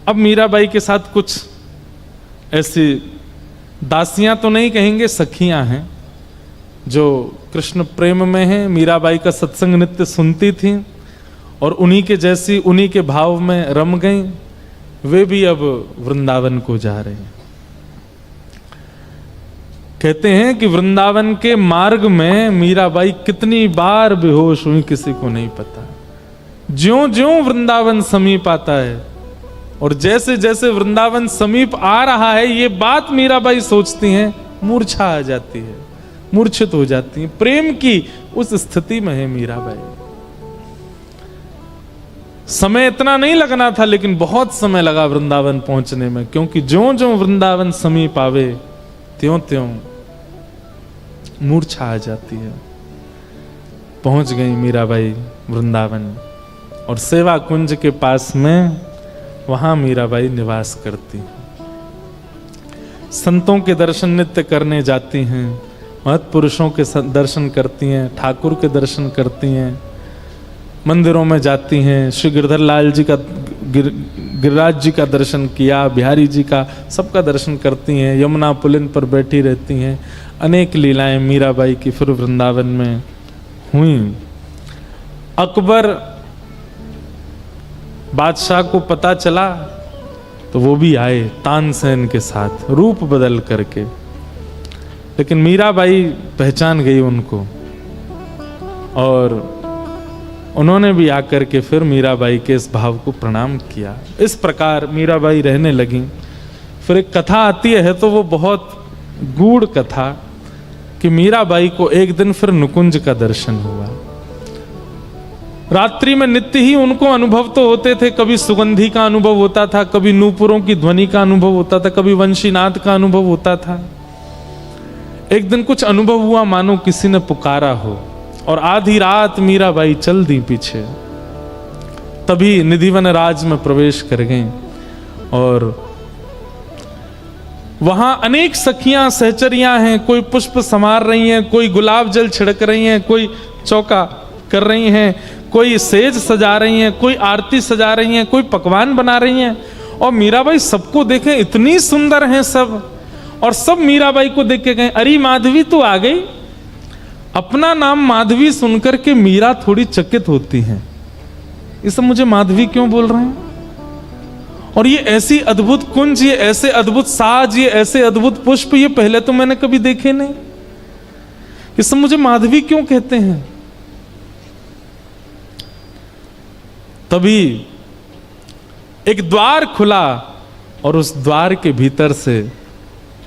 अब मीराबाई के साथ कुछ ऐसी दासियां तो नहीं कहेंगे, सखियां हैं जो कृष्ण प्रेम में हैं। मीराबाई का सत्संग नित्य सुनती थी और उन्हीं के जैसी, उन्हीं के भाव में रम गई। वे भी अब वृंदावन को जा रहे हैं। कहते हैं कि वृंदावन के मार्ग में मीराबाई कितनी बार बेहोश हुई किसी को नहीं पता। ज्यों ज्यों वृंदावन समीप आता है और जैसे जैसे वृंदावन समीप आ रहा है, ये बात मीराबाई सोचती हैं, मूर्छा आ जाती है, मूर्छित हो जाती है। प्रेम की उस स्थिति में है मीराबाई। समय इतना नहीं लगना था, लेकिन बहुत समय लगा वृंदावन पहुंचने में, क्योंकि ज्यों ज्यों वृंदावन समीप आवे त्यों त्यों मूर्छा आ जाती है। पहुंच गई मीराबाई वृंदावन और सेवा कुंज के पास में वहां मीराबाई निवास करती हैं। संतों के दर्शन नित्य करने जाती हैं, महत्पुरुषों के दर्शन करती हैं, ठाकुर के दर्शन करती हैं, मंदिरों में जाती हैं। श्री गिरधर लाल जी का, गिरिराज जी का दर्शन किया, बिहारी जी का, सबका दर्शन करती हैं। यमुना पुलिन पर बैठी रहती हैं। अनेक लीलाएं मीराबाई की फिर वृंदावन में हुई। अकबर बादशाह को पता चला तो वो भी आए तानसेन के साथ, रूप बदल करके। लेकिन मीराबाई पहचान गई उनको और उन्होंने भी आकर के फिर मीराबाई के इस भाव को प्रणाम किया। इस प्रकार मीराबाई रहने लगी। फिर एक कथा आती है, तो वो बहुत गूढ़ कथा, कि मीराबाई को एक दिन फिर नुकुंज का दर्शन हुआ। रात्रि में नित्य ही उनको अनुभव तो होते थे, कभी सुगंधी का अनुभव होता था, कभी नूपुरों की ध्वनि का अनुभव होता था, कभी वंशीनाद का अनुभव होता था। एक दिन कुछ अनुभव हुआ मानो किसी ने पुकारा हो, और आधी रात मीराबाई चल दी पीछे। तभी निधिवन राज में प्रवेश कर गई और वहां अनेक सखियां सहचरियां हैं। कोई पुष्प संवार रही हैं, कोई गुलाब जल छिड़क रही हैं, कोई चौका कर रही हैं, कोई सेज सजा रही हैं, कोई आरती सजा रही हैं, कोई पकवान बना रही हैं। और मीराबाई सबको देखें, इतनी सुंदर हैं सब, और सब मीराबाई को देख के गए, अरे माधवी तू आ गई। अपना नाम माधवी सुनकर के मीरा थोड़ी चकित होती हैं, ये सब मुझे माधवी क्यों बोल रहे हैं, और ये ऐसी अद्भुत कुंज, ये ऐसे अद्भुत साज, ये ऐसे अद्भुत पुष्प, ये पहले तो मैंने कभी देखे नहीं, ये सब मुझे माधवी क्यों कहते हैं। तभी एक द्वार खुला और उस द्वार के भीतर से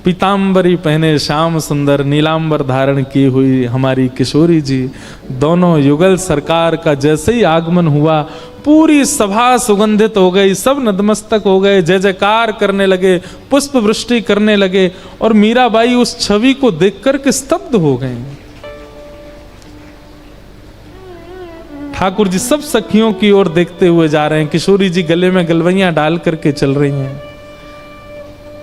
पीतांबरी पहने श्याम सुंदर नीलांबर धारण की हुई हमारी किशोरी जी, दोनों युगल सरकार का जैसे ही आगमन हुआ, पूरी सभा सुगंधित हो गई, सब नतमस्तक हो गए, जय जयकार करने लगे, पुष्प वृष्टि करने लगे। और मीराबाई उस छवि को देखकर के स्तब्ध हो गए। ठाकुर जी सब सखियों की ओर देखते हुए जा रहे हैं, किशोरी जी गले में गलवैयां डाल करके चल रही हैं।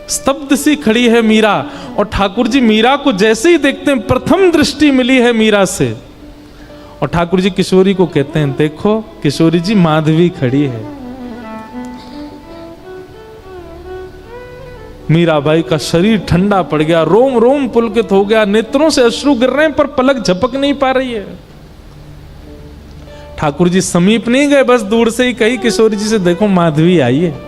स्तब्ध सी खड़ी है मीरा, और ठाकुर जी मीरा को जैसे ही देखते हैं, प्रथम दृष्टि मिली है मीरा से, और ठाकुर जी किशोरी को कहते हैं, देखो किशोरी जी माधवी खड़ी है। मीराबाई का शरीर ठंडा पड़ गया, रोम रोम पुलकित हो गया, नेत्रों से अश्रु गिर रहे हैं पर पलक झपक नहीं पा रही है। ठाकुर जी समीप नहीं गए, बस दूर से ही कही किशोरी जी से, देखो माधवी आई है।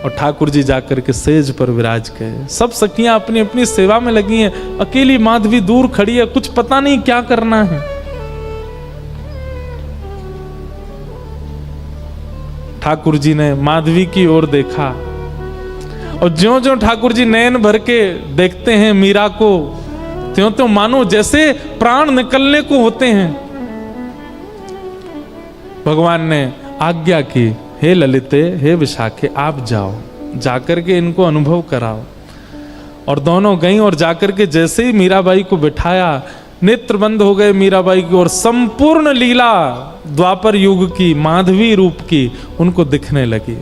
और ठाकुर जी जाकर के सेज पर विराज गए। सब सखियां अपनी अपनी सेवा में लगी हैं, अकेली माधवी दूर खड़ी है, कुछ पता नहीं क्या करना है। ठाकुर जी ने माधवी की ओर देखा, और ज्यों ज्यों ठाकुर जी नयन भर के देखते हैं मीरा को, त्यों त्यों मानो जैसे प्राण निकलने को होते हैं। भगवान ने आज्ञा की, हे ललिते, हे विशाखे, आप जाओ, जाकर के इनको अनुभव कराओ। और दोनों गई और जाकर के जैसे ही मीराबाई को बिठाया, नेत्र बंद हो गए मीराबाई की, और संपूर्ण लीला द्वापर युग की माधवी रूप की उनको दिखने लगी।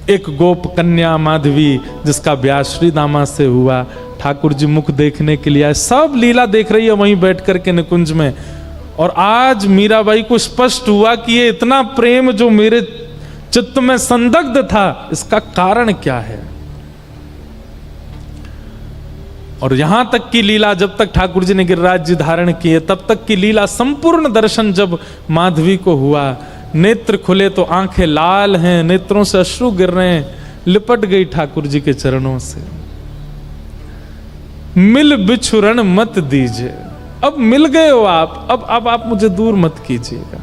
एक गोप कन्या माधवी जिसका ब्याह श्री दामा से हुआ, ठाकुर जी मुख देखने के लिए आए, सब लीला देख रही है वहीं बैठ करके निकुंज में। और आज मीराबाई को स्पष्ट हुआ कि ये इतना प्रेम जो मेरे चित्त में संदिग्ध था, इसका कारण क्या है। और यहां तक की लीला, जब तक ठाकुर जी ने गिरिराज जी धारण किए तब तक की लीला, संपूर्ण दर्शन जब माधवी को हुआ, नेत्र खुले तो आंखें लाल हैं, नेत्रों से अश्रु गिर रहे हैं, लिपट गई ठाकुर जी के चरणों से। मिल बिछुरण मत दीजिए, अब मिल गए हो आप, अब आप मुझे दूर मत कीजिएगा।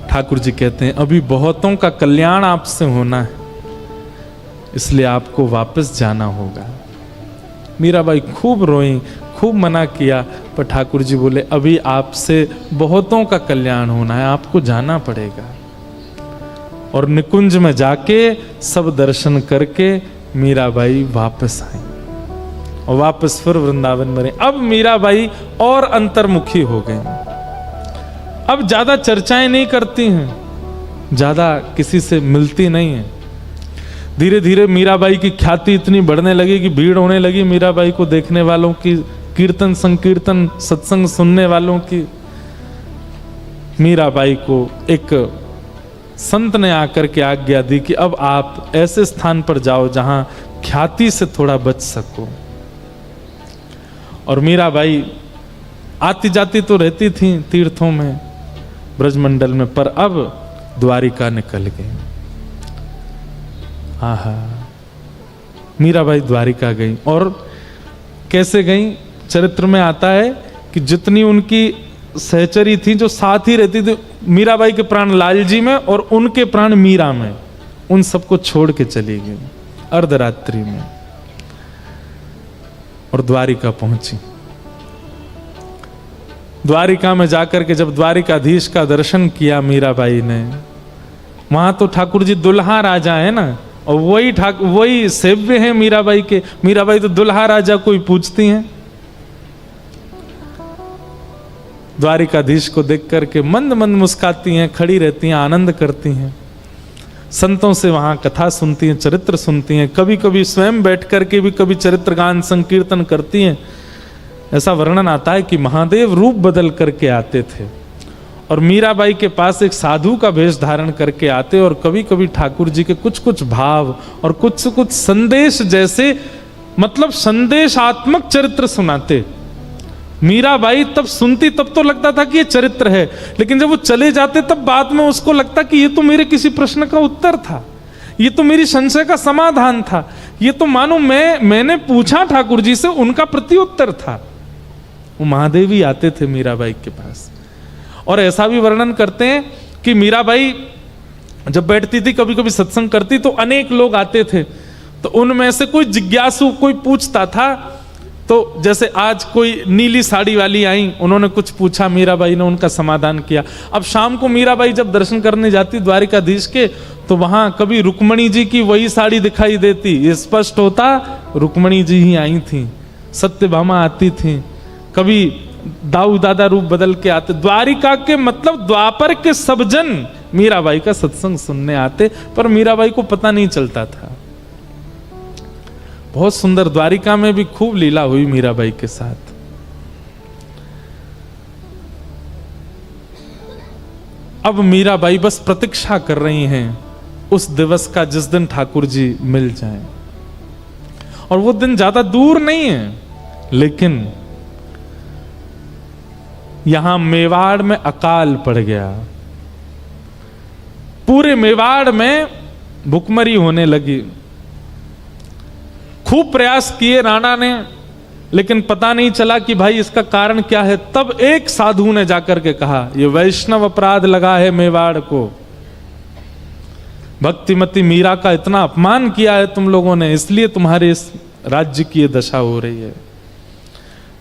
ठाकुर जी कहते हैं अभी बहुतों का कल्याण आपसे होना है, इसलिए आपको वापस जाना होगा। मीराबाई खूब रोई, खूब मना किया, पर ठाकुर जी बोले अभी आपसे बहुतों का कल्याण होना है, आपको जाना पड़ेगा। और निकुंज में जाके सब दर्शन करके मीराबाई वापस आई और वापस फिर वृंदावन में रही। अब मीराबाई और अंतर्मुखी हो गई, अब ज्यादा चर्चाएं नहीं करती हैं, ज्यादा किसी से मिलती नहीं है। धीरे धीरे मीराबाई की ख्याति इतनी बढ़ने लगी कि भीड़ होने लगी मीराबाई को देखने वालों की, कीर्तन संकीर्तन सत्संग सुनने वालों की। मीराबाई को एक संत ने आकर के आज्ञा दी कि अब आप ऐसे स्थान पर जाओ जहां ख्याति से थोड़ा बच सको। और मीराबाई आती जाती तो रहती थी तीर्थों में, ब्रजमंडल में, पर अब द्वारिका निकल गई। आहा, मीराबाई द्वारिका गई। और कैसे गई, चरित्र में आता है कि जितनी उनकी सहचरी थी, जो साथ ही रहती थी, मीराबाई के प्राण लाल जी में और उनके प्राण मीरा में, उन सबको छोड़ के चली गई अर्धरात्रि में और द्वारिका पहुंची। द्वारिका में जाकर के जब द्वारिकाधीश का दर्शन किया मीराबाई ने, वहां तो ठाकुर जी दुल्हा राजा है ना, और वही सेव्य हैं मीराबाई के। मीराबाई तो दुल्हा राजा कोई पूछती हैं। द्वारिकाधीश को देख करके मंद मंद मुस्काती हैं, खड़ी रहती हैं, आनंद करती हैं, संतों से वहां कथा सुनती हैं, चरित्र सुनती हैं, कभी कभी स्वयं बैठ करके भी कभी चरित्र गान संकीर्तन करती हैं। ऐसा वर्णन आता है कि महादेव रूप बदल करके आते थे और मीराबाई के पास एक साधु का वेश धारण करके आते, और कभी कभी ठाकुर जी के कुछ कुछ भाव और कुछ कुछ संदेश, जैसे मतलब संदेशात्मक चरित्र सुनाते। मीराबाई तब सुनती तब तो लगता था कि ये चरित्र है, लेकिन जब वो चले जाते तब बाद में उसको लगता कि ये तो मेरे किसी प्रश्न का उत्तर था, ये तो मेरी संशय का समाधान था, ये तो मानो मैंने पूछा ठाकुर जी से, उनका प्रत्युत्तर था। वो महादेव ही आते थे मीराबाई के पास। और ऐसा भी वर्णन करते हैं कि मीराबाई जब बैठती थी, कभी कभी सत्संग करती, तो अनेक लोग आते थे, तो उनमें से कोई जिज्ञासु कोई पूछता था, तो जैसे आज कोई नीली साड़ी वाली आई, उन्होंने कुछ पूछा, मीराबाई ने उनका समाधान किया। अब शाम को मीराबाई जब दर्शन करने जाती द्वारिकाधीश के, तो वहां कभी रुक्मणी जी की वही साड़ी दिखाई देती, ये स्पष्ट होता रुक्मणी जी ही आई थी, सत्यभामा आती थी, कभी दाऊ दादा रूप बदल के आते। द्वारिका के मतलब द्वापर के सब जन मीराबाई का सत्संग सुनने आते, पर मीराबाई को पता नहीं चलता था। बहुत सुंदर, द्वारिका में भी खूब लीला हुई मीराबाई के साथ। अब मीराबाई बस प्रतीक्षा कर रही हैं उस दिवस का जिस दिन ठाकुर जी मिल जाएं, और वो दिन ज्यादा दूर नहीं है। लेकिन यहां मेवाड़ में अकाल पड़ गया, पूरे मेवाड़ में भुखमरी होने लगी। खूब प्रयास किए राणा ने, लेकिन पता नहीं चला कि भाई इसका कारण क्या है। तब एक साधु ने जाकर के कहा, ये वैष्णव अपराध लगा है मेवाड़ को, भक्तिमती मीरा का इतना अपमान किया है तुम लोगों ने, इसलिए तुम्हारे इस राज्य की ये दशा हो रही है।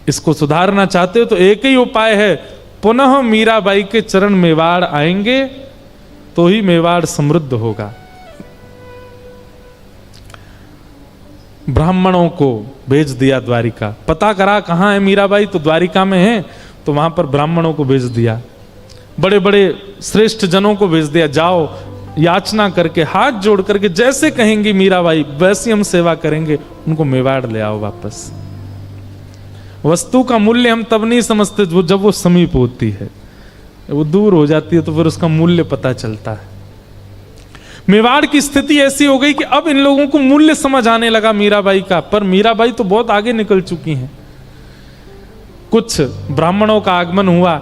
इसको सुधारना चाहते हो तो एक ही उपाय है, पुनः मीराबाई के चरण मेवाड़ आएंगे तो ही मेवाड़ समृद्ध होगा। ब्राह्मणों को भेज दिया द्वारिका, पता करा कहां है मीराबाई, तो द्वारिका में है, तो वहां पर ब्राह्मणों को भेज दिया, बड़े बड़े श्रेष्ठ जनों को भेज दिया, जाओ याचना करके हाथ जोड़ करके जैसे कहेंगी मीराबाई वैसी हम सेवा करेंगे, उनको मेवाड़ ले आओ वापस। वस्तु का मूल्य हम तब नहीं समझते जब वो समीप होती है। वो दूर हो जाती है तो फिर उसका मूल्य पता चलता है। मेवाड़ की स्थिति ऐसी हो गई कि अब इन लोगों को मूल्य समझ आने लगा मीराबाई का, पर मीराबाई तो बहुत आगे निकल चुकी हैं। कुछ ब्राह्मणों का आगमन हुआ,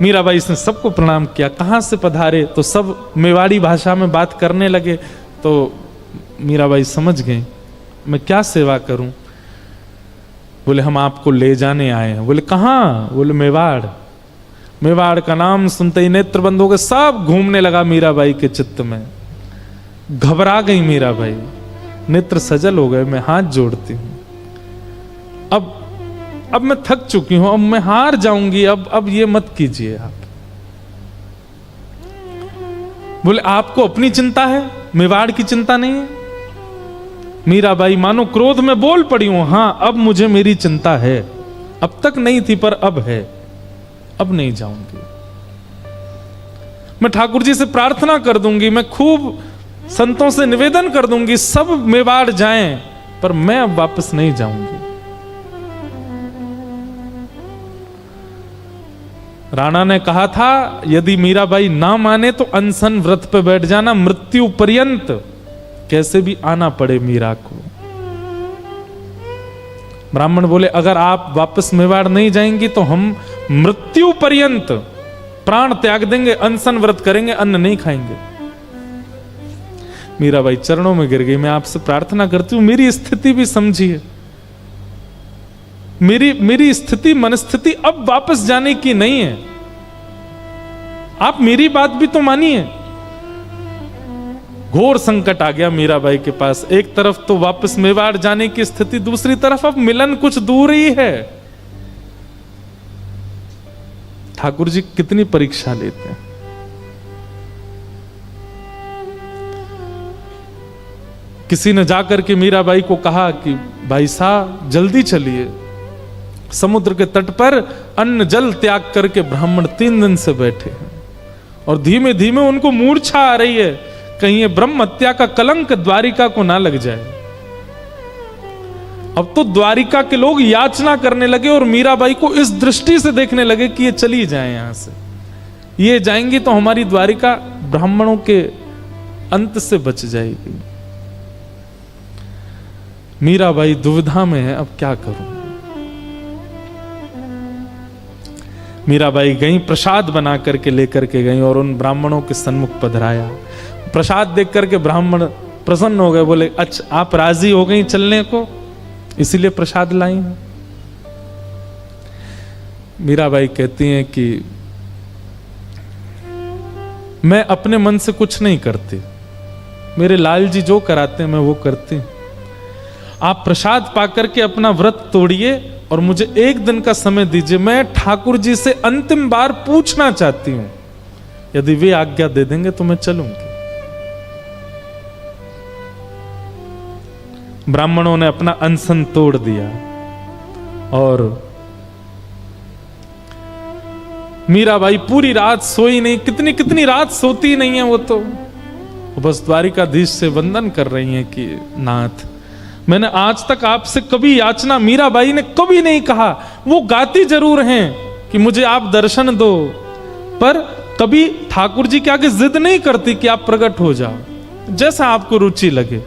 मीराबाई ने सबको प्रणाम किया, कहाँ से पधारे, तो सब मेवाड़ी भाषा में बात करने लगे। तो मीराबाई समझ गई, मैं क्या सेवा करूं। बोले हम आपको ले जाने आए हैं। बोले कहाँ? बोले मेवाड़। मेवाड़ का नाम सुनते ही नेत्र बंद हो गए, सब घूमने लगा मीराबाई के चित्त में। घबरा गई मीराबाई, नेत्र सजल हो गए। मैं हाथ जोड़ती हूं, अब मैं थक चुकी हूं, अब मैं हार जाऊंगी, अब ये मत कीजिए आप। बोले आपको अपनी चिंता है, मेवाड़ की चिंता नहीं है। मीराबाई मानो क्रोध में बोल पड़ी हूं, हां अब मुझे मेरी चिंता है, अब तक नहीं थी पर अब है, अब नहीं जाऊंगी। मैं ठाकुर जी से प्रार्थना कर दूंगी, मैं खूब संतों से निवेदन कर दूंगी, सब मेवाड़ जाएं, पर मैं अब वापस नहीं जाऊंगी। राणा ने कहा था यदि मीराबाई ना माने तो अनशन व्रत पे बैठ जाना, मृत्यु पर्यंत कैसे भी आना पड़े मीरा को। ब्राह्मण बोले अगर आप वापस मेवाड़ नहीं जाएंगी तो हम मृत्यु पर्यंत प्राण त्याग देंगे, अनशन व्रत करेंगे, अन्न नहीं खाएंगे। मीराबाई चरणों में गिर गई, मैं आपसे प्रार्थना करती हूं मेरी स्थिति भी समझिए, मेरी स्थिति मनस्थिति अब वापस जाने की नहीं है, आप मेरी बात भी तो मानिए। घोर संकट आ गया मीराबाई के पास, एक तरफ तो वापस मेवाड़ जाने की स्थिति, दूसरी तरफ अब मिलन कुछ दूर ही है। ठाकुर जी कितनी परीक्षा लेते हैं। किसी ने जाकर के मीराबाई को कहा कि भाई साहब जल्दी चलिए, समुद्र के तट पर अन्न जल त्याग करके ब्राह्मण 3 दिन से बैठे हैं और धीमे धीमे उनको मूर्छा आ रही है, कहीं ये ब्रह्म हत्या का कलंक द्वारिका को ना लग जाए। अब तो द्वारिका के लोग याचना करने लगे और मीराबाई को इस दृष्टि से देखने लगे कि ये चली जाए यहां से, ये जाएंगी तो हमारी द्वारिका ब्राह्मणों के अंत से बच जाएगी। मीराबाई दुविधा में है, अब क्या करूं। मीराबाई गई, प्रसाद बना करके लेकर के गई और उन ब्राह्मणों के सन्मुख पधराया। प्रसाद देख करके ब्राह्मण प्रसन्न हो गए, बोले अच्छा आप राजी हो गई चलने को, इसीलिए प्रसाद लाई हैं। मीराबाई कहती हैं कि मैं अपने मन से कुछ नहीं करती, मेरे लाल जी जो कराते हैं मैं वो करती हूं। आप प्रसाद पाकर के अपना व्रत तोड़िए और मुझे 1 दिन का समय दीजिए, मैं ठाकुर जी से अंतिम बार पूछना चाहती हूं, यदि वे आज्ञा दे देंगे तो मैं चलूंगी। ब्राह्मणों ने अपना अनशन तोड़ दिया और मीराबाई पूरी रात सोई नहीं, कितनी रात सोती नहीं है वो तो बस द्वारिकाधीश से वंदन कर रही हैं कि नाथ मैंने आज तक आपसे कभी याचना, मीराबाई ने कभी नहीं कहा, वो गाती जरूर हैं कि मुझे आप दर्शन दो, पर कभी ठाकुर जी के आगे जिद नहीं करती कि आप प्रकट हो जाओ, जैसा आपको रुचि लगे।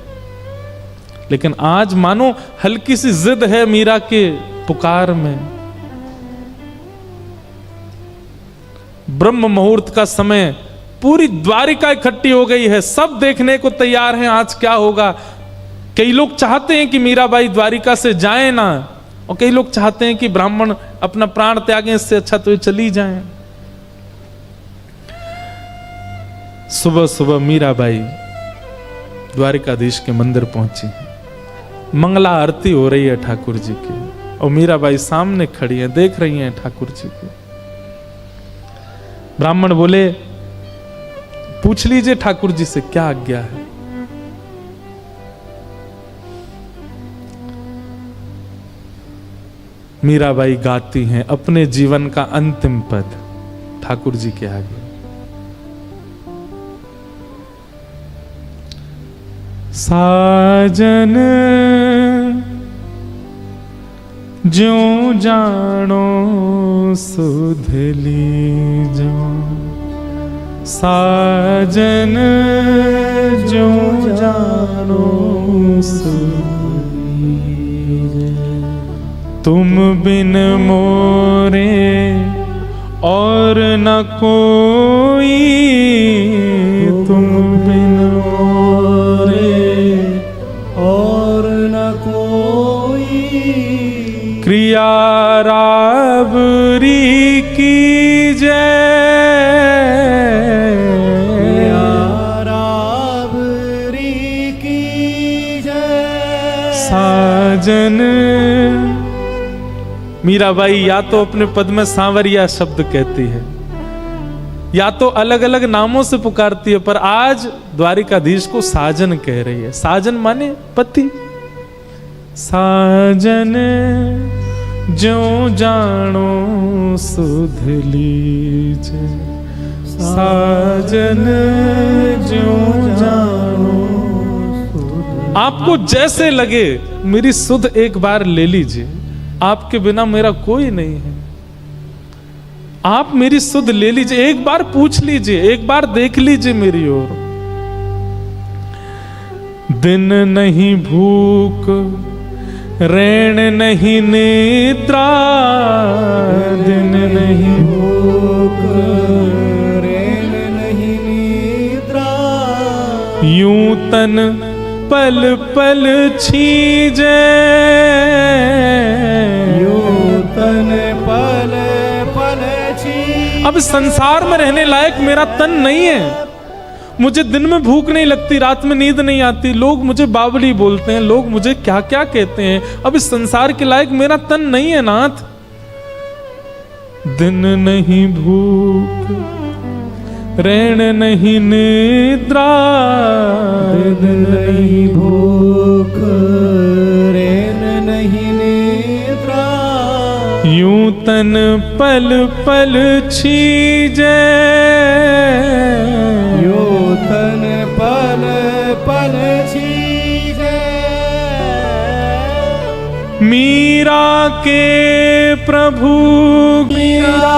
लेकिन आज मानो हल्की सी जिद है मीरा के पुकार में। ब्रह्म मुहूर्त का समय, पूरी द्वारिका इकट्ठी हो गई है, सब देखने को तैयार हैं आज क्या होगा। कई लोग चाहते हैं कि मीराबाई द्वारिका से जाए ना, और कई लोग चाहते हैं कि ब्राह्मण अपना प्राण त्यागें, इससे अच्छा तो ये चली जाएं। सुबह सुबह मीराबाई द्वारिकाधीश के मंदिर पहुंची, मंगला आरती हो रही है ठाकुर जी की और मीराबाई सामने खड़ी है, देख रही हैं ठाकुर जी की। ब्राह्मण बोले पूछ लीजिए ठाकुर जी से क्या आज्ञा है। मीराबाई गाती हैं अपने जीवन का अंतिम पद ठाकुर जी के आगे। साजन ज्यों जानो सुध लीजो साजन, ज्यों जानो सुध लीजो। तुम बिन मोरे और न कोई, तुम बिन मोरे और न कोई। क्रिया राबरी की जय, राबरी की जय। साजन। मीराबाई या तो अपने पद में सांवरिया शब्द कहती है, या तो अलग अलग नामों से पुकारती है, पर आज द्वारिकाधीश को साजन कह रही है। साजन माने पति। साजन ज्यों जानो सुध लीजे, साजन ज्यों जानो। आपको जैसे लगे मेरी सुध एक बार ले लीजिए, आपके बिना मेरा कोई नहीं है। आप मेरी सुध ले लीजिए, एक बार पूछ लीजिए, एक बार देख लीजिए मेरी ओर। दिन नहीं भूख, रैन नहीं निद्रा, दिन नहीं भूख, रैन नहीं निद्रा। यूं तन पल पल छीजे, यूं तन पल पल छीजे। अब संसार में रहने लायक मेरा तन नहीं है। मुझे दिन में भूख नहीं लगती, रात में नींद नहीं आती, लोग मुझे बावली बोलते हैं, लोग मुझे क्या क्या कहते हैं। अब इस संसार के लायक मेरा तन नहीं है नाथ। दिन नहीं भूख, रैन नहीं निद्रा, दिन नहीं भूख, रैन नहीं निद्रा। यूं तन पल पल छीजे, यूं तन पल पल छीजे। मीरा के प्रभु मीरा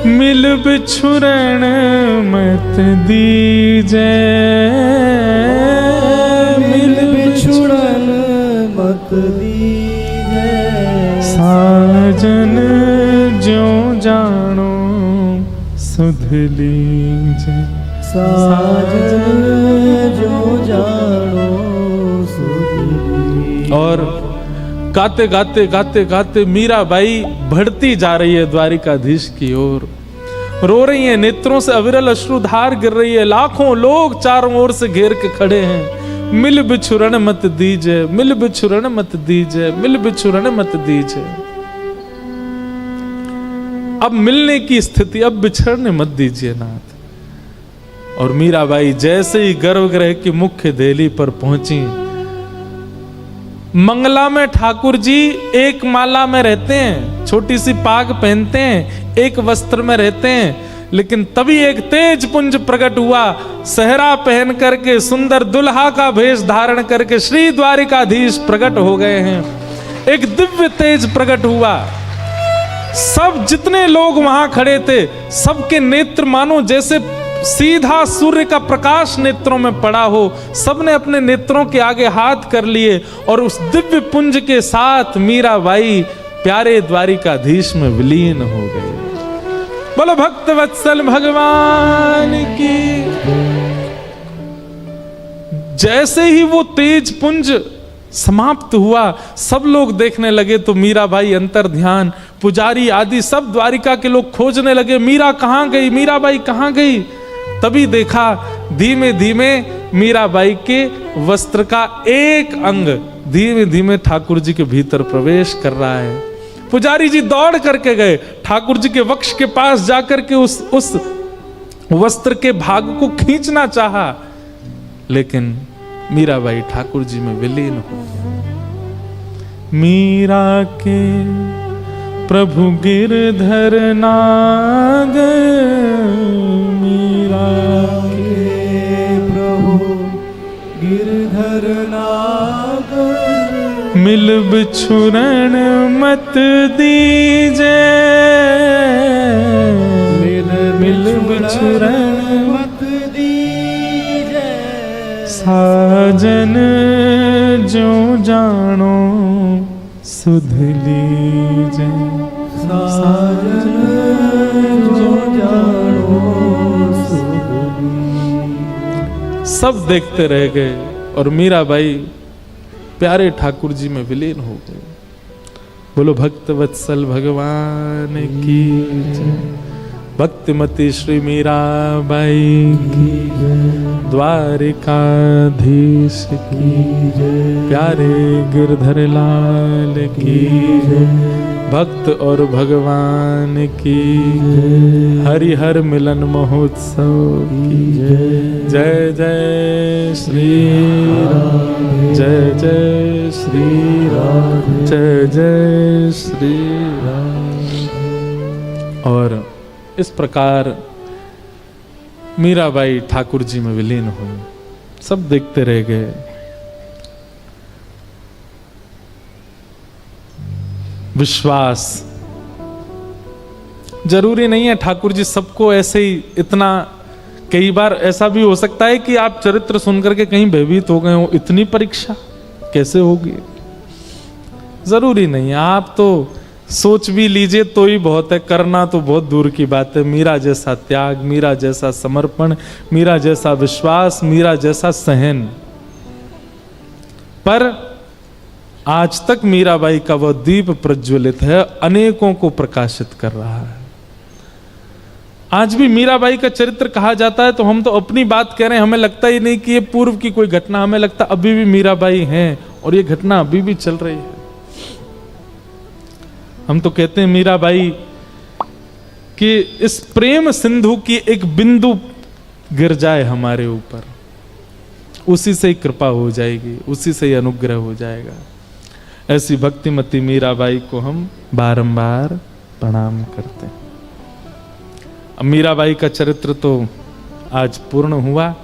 मिल बिछुरण मत दीजे, मिल बिछुड़न मत दीजे। साजन ज्यों जानो सुध लीजे, साजन जो जानो सुध लीजे। और गाते गाते गाते गाते मीराबाई बढ़ती जा रही है द्वारिकाधीश की ओर। रो रही है, नेत्रों से अविरल अश्रुधार गिर रही है। लाखों लोग चारों ओर से घेर के खड़े हैं। मिल बिछुरण मत दीजे, मिल बिछुरण मत दीजे, मिल बिछुरण मत दीजे। अब मिलने की स्थिति, अब बिछड़ने मत दीजिए नाथ। और मीराबाई जैसे ही गर्भगृह की मुख्य देहली पर पहुंची, मंगला में ठाकुर जी एक माला में रहते हैं, छोटी सी पाग पहनते हैं, एक वस्त्र में रहते हैं। लेकिन तभी एक तेज पुंज प्रकट हुआ, सहरा पहन करके सुंदर दुल्हा का भेष धारण करके श्री द्वारिकाधीश प्रकट हो गए हैं। एक दिव्य तेज प्रकट हुआ। सब जितने लोग वहां खड़े थे, सबके नेत्र मानो जैसे सीधा सूर्य का प्रकाश नेत्रों में पड़ा हो। सबने अपने नेत्रों के आगे हाथ कर लिए और उस दिव्य पुंज के साथ मीराबाई प्यारे द्वारिकाधीश में विलीन हो गए। बोलो भक्त वत्सल भगवान की। जैसे ही वो तेज पुंज समाप्त हुआ, सब लोग देखने लगे तो मीराबाई अंतर ध्यान, पुजारी आदि सब द्वारिका के लोग खोजने लगे, मीरा कहां गई, मीराबाई कहां गई। तभी देखा धीमे धीमे मीराबाई के वस्त्र का एक अंग धीमे धीमे ठाकुर जी के भीतर प्रवेश कर रहा है। पुजारी जी दौड़ करके गए, ठाकुर जी के वक्ष के पास जाकर के उस वस्त्र के भाग को खींचना चाहा, लेकिन मीराबाई ठाकुर जी में विलीन हो गई। मीरा के प्रभु गिरधर नागर, मीरा के प्रभु गिरधर नागर। मिल बिछुरन मत दीजे, मिल बिछुरन मत दीजे, साजन जो जानो सुध लीजे, साजन जो जानो सुध लीजे। सब देखते रह गए और मीराबाई प्यारे ठाकुर जी में विलीन हो गए। बोलो भक्त वत्सल भगवान की जय। भक्तिमती श्री मीराबाई की जय। द्वारिकाधीश की जय। प्यारे गिरधर लाल की जय। भक्त और भगवान की जय। हरिहर मिलन महोत्सव की जय। जय जय श्री राम, जय जय श्री राम, जय जय श्री राम। और इस प्रकार मीराबाई ठाकुर जी में विलीन हुई। सब देखते रह गए। विश्वास जरूरी नहीं है ठाकुर जी सबको ऐसे ही इतना, कई बार ऐसा भी हो सकता है कि आप चरित्र सुनकर के कहीं भयभीत हो गए हो, इतनी परीक्षा कैसे होगी। जरूरी नहीं है, आप तो सोच भी लीजिए तो ही बहुत है, करना तो बहुत दूर की बात है। मीरा जैसा त्याग, मीरा जैसा समर्पण, मीरा जैसा विश्वास, मीरा जैसा सहन। पर आज तक मीराबाई का वह दीप प्रज्वलित है, अनेकों को प्रकाशित कर रहा है। आज भी मीराबाई का चरित्र कहा जाता है तो हम तो अपनी बात कह रहे हैं, हमें लगता ही नहीं कि ये पूर्व की कोई घटना, हमें लगता अभी भी मीराबाई हैं और ये घटना अभी भी चल रही है। हम तो कहते हैं मीराबाई कि इस प्रेम सिंधु की एक बिंदु गिर जाए हमारे ऊपर, उसी से ही कृपा हो जाएगी, उसी से ही अनुग्रह हो जाएगा। ऐसी भक्तिमती मीराबाई को हम बारंबार प्रणाम करते हैं। अब मीराबाई का चरित्र तो आज पूर्ण हुआ।